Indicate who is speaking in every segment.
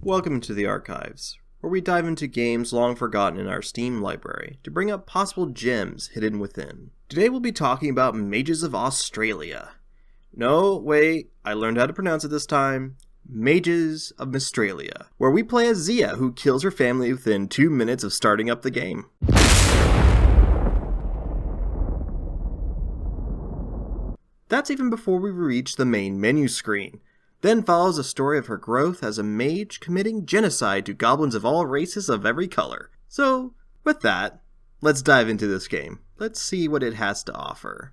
Speaker 1: Welcome to the Archives, where we dive into games long forgotten in our Steam library to bring up possible gems hidden within. Today we'll be talking about Mages of Australia. No, wait, I learned how to pronounce it this time. Mages of Mystralia, where we play as Zia, who kills her family within 2 minutes of starting up the game. That's even before we reach the main menu screen. Then follows a story of her growth as a mage committing genocide to goblins of all races of every color. So, with that, let's dive into this game. Let's see what it has to offer.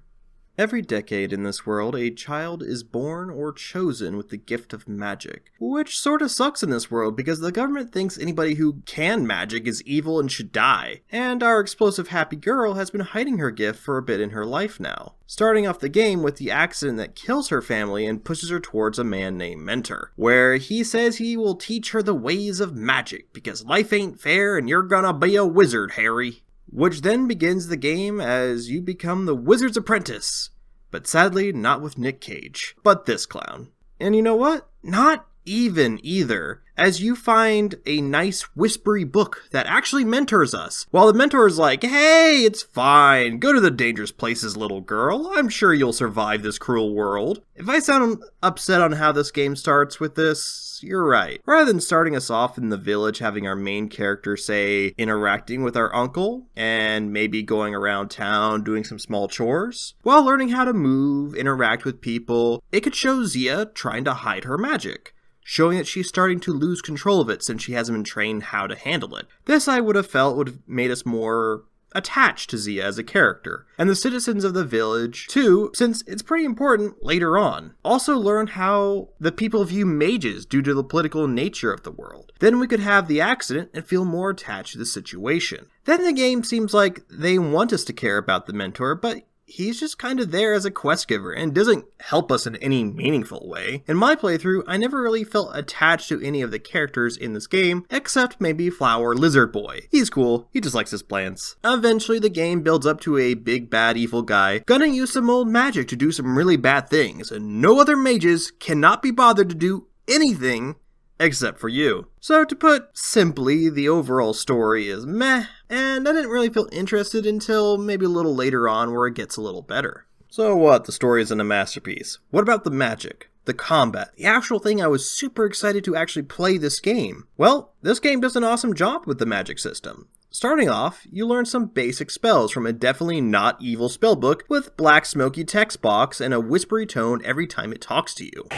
Speaker 1: Every decade in this world, a child is born or chosen with the gift of magic. Which sorta sucks in this world because the government thinks anybody who can magic is evil and should die. And our explosive happy girl has been hiding her gift for a bit in her life now. Starting off the game with the accident that kills her family and pushes her towards a man named Mentor, where he says he will teach her the ways of magic because life ain't fair and you're gonna be a wizard, Harry. Which then begins the game as you become the wizard's apprentice. But sadly, not with Nick Cage, but this clown. And you know what? Not even either, as you find a nice whispery book that actually mentors us, while the mentor is like, hey, it's fine, go to the dangerous places, little girl, I'm sure you'll survive this cruel world. If I sound upset on how this game starts with this, you're right. Rather than starting us off in the village having our main character, say, interacting with our uncle, and maybe going around town doing some small chores, while learning how to move, interact with people, it could show Zia trying to hide her magic, showing that she's starting to lose control of it since she hasn't been trained how to handle it. This I would have felt would have made us more attached to Zia as a character, and the citizens of the village too, since it's pretty important later on. Also learn how the people view mages due to the political nature of the world. Then we could have the accident and feel more attached to the situation. Then the game seems like they want us to care about the mentor, but he's just kind of there as a quest giver and doesn't help us in any meaningful way. In my playthrough, I never really felt attached to any of the characters in this game, except maybe Flower Lizard Boy. He's cool, he just likes his plants. Eventually the game builds up to a big bad evil guy gonna use some old magic to do some really bad things, and no other mages cannot be bothered to do anything except for you. So to put simply, the overall story is meh, and I didn't really feel interested until maybe a little later on where it gets a little better. So what, the story isn't a masterpiece. What about the magic? The combat? The actual thing I was super excited to actually play this game? Well, this game does an awesome job with the magic system. Starting off, you learn some basic spells from a definitely not evil spellbook with black smoky text box and a whispery tone every time it talks to you.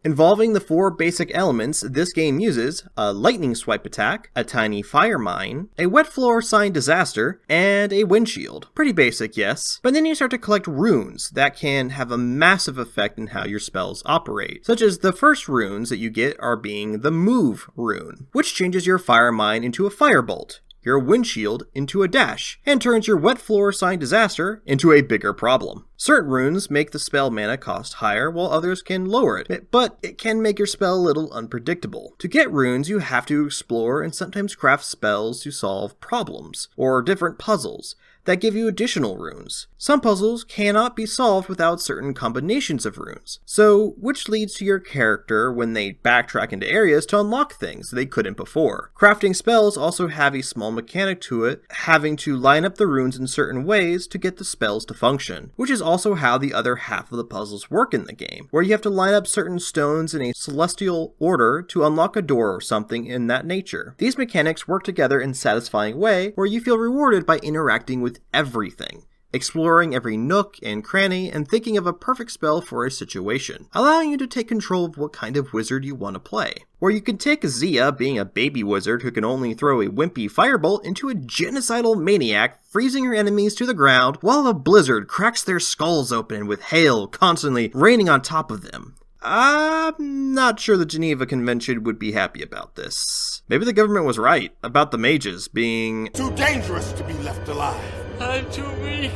Speaker 1: Involving the 4 basic elements this game uses, a lightning swipe attack, a tiny fire mine, a wet floor sign disaster, and a windshield. Pretty basic, yes, but then you start to collect runes that can have a massive effect in how your spells operate, such as the first runes that you get are being the move rune, which changes your fire mine into a firebolt, your windshield into a dash, and turns your wet floor sign disaster into a bigger problem. Certain runes make the spell mana cost higher, while others can lower it, but it can make your spell a little unpredictable. To get runes, you have to explore and sometimes craft spells to solve problems, or different puzzles, that give you additional runes. Some puzzles cannot be solved without certain combinations of runes, so which leads to your character when they backtrack into areas to unlock things they couldn't before. Crafting spells also have a small mechanic to it, having to line up the runes in certain ways to get the spells to function, which is also how the other half of the puzzles work in the game, where you have to line up certain stones in a celestial order to unlock a door or something in that nature. These mechanics work together in a satisfying way where you feel rewarded by interacting with everything, exploring every nook and cranny and thinking of a perfect spell for a situation, allowing you to take control of what kind of wizard you want to play. Where you can take Zia, being a baby wizard who can only throw a wimpy firebolt, into a genocidal maniac, freezing her enemies to the ground while a blizzard cracks their skulls open with hail constantly raining on top of them. I'm not sure the Geneva Convention would be happy about this. Maybe the government was right about the mages being
Speaker 2: too dangerous to be left alive.
Speaker 3: I'm too weak.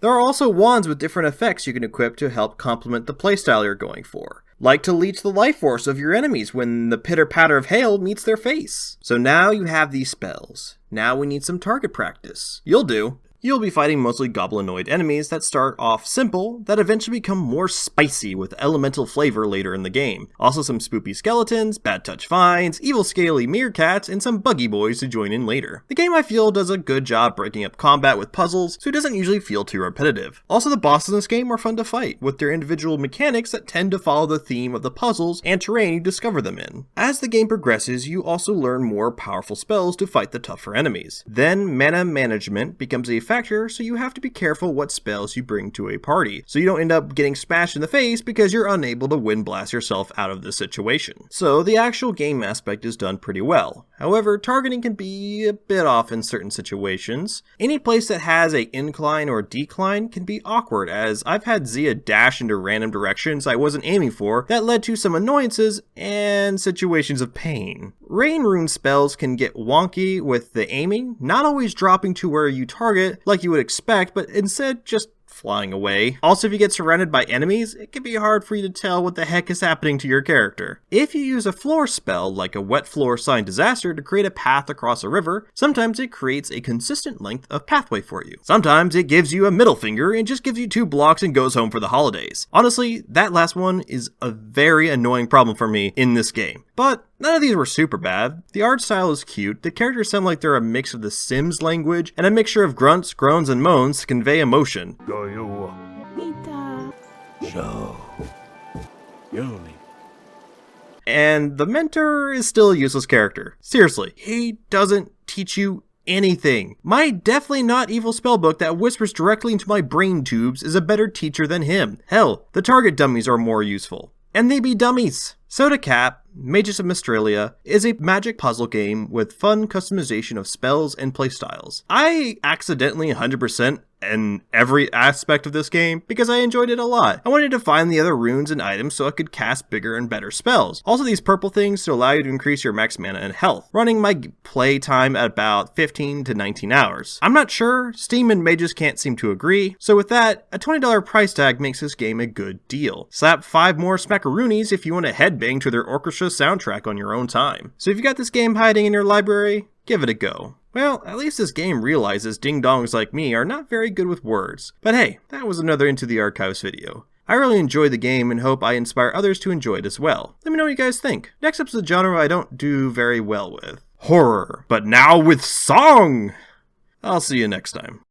Speaker 1: There are also wands with different effects you can equip to help complement the playstyle you're going for. like to leech the life force of your enemies when the pitter-patter of hail meets their face. So now you have these spells. Now we need some target practice. You'll do. You'll be fighting mostly goblinoid enemies that start off simple, that eventually become more spicy with elemental flavor later in the game. Also some spoopy skeletons, bad touch vines, evil scaly meerkats, and some buggy boys to join in later. The game I feel does a good job breaking up combat with puzzles, so it doesn't usually feel too repetitive. Also the bosses in this game are fun to fight, with their individual mechanics that tend to follow the theme of the puzzles and terrain you discover them in. As the game progresses, you also learn more powerful spells to fight the tougher enemies. Then mana management becomes a factor, so you have to be careful what spells you bring to a party, so you don't end up getting smashed in the face because you're unable to wind blast yourself out of the situation. So the actual game aspect is done pretty well. However, targeting can be a bit off in certain situations. Any place that has a incline or decline can be awkward, as I've had Zia dash into random directions I wasn't aiming for that led to some annoyances and situations of pain. Rain rune spells can get wonky with the aiming, not always dropping to where you target like you would expect, but instead just flying away. Also, if you get surrounded by enemies, it can be hard for you to tell what the heck is happening to your character. If you use a floor spell, like a wet floor sign disaster, to create a path across a river, sometimes it creates a consistent length of pathway for you. Sometimes it gives you a middle finger and just gives you 2 blocks and goes home for the holidays. Honestly, that last one is a very annoying problem for me in this game. But none of these were super bad. The art style is cute, the characters sound like they're a mix of the Sims language and a mixture of grunts, groans, and moans to convey emotion. And the mentor is still a useless character. Seriously, he doesn't teach you anything. My definitely not evil spellbook that whispers directly into my brain tubes is a better teacher than him. Hell, the target dummies are more useful. And they be dummies. So to cap, Mages of Mystralia is a magic puzzle game with fun customization of spells and playstyles. I accidentally 100% in every aspect of this game because I enjoyed it a lot. I wanted to find the other runes and items so I could cast bigger and better spells. Also these purple things to allow you to increase your max mana and health, running my play time at about 15 to 19 hours. I'm not sure, Steam and Mages can't seem to agree, so with that, a $20 price tag makes this game a good deal. Slap 5 more smackaroonies if you want to headbang to their orchestra soundtrack on your own time. So if you got this game hiding in your library, give it a go. Well, at least this game realizes ding-dongs like me are not very good with words. But hey, that was another Into the Archives video. I really enjoyed the game and hope I inspire others to enjoy it as well. Let me know what you guys think. Next up's a genre I don't do very well with. Horror, but now with song! I'll see you next time.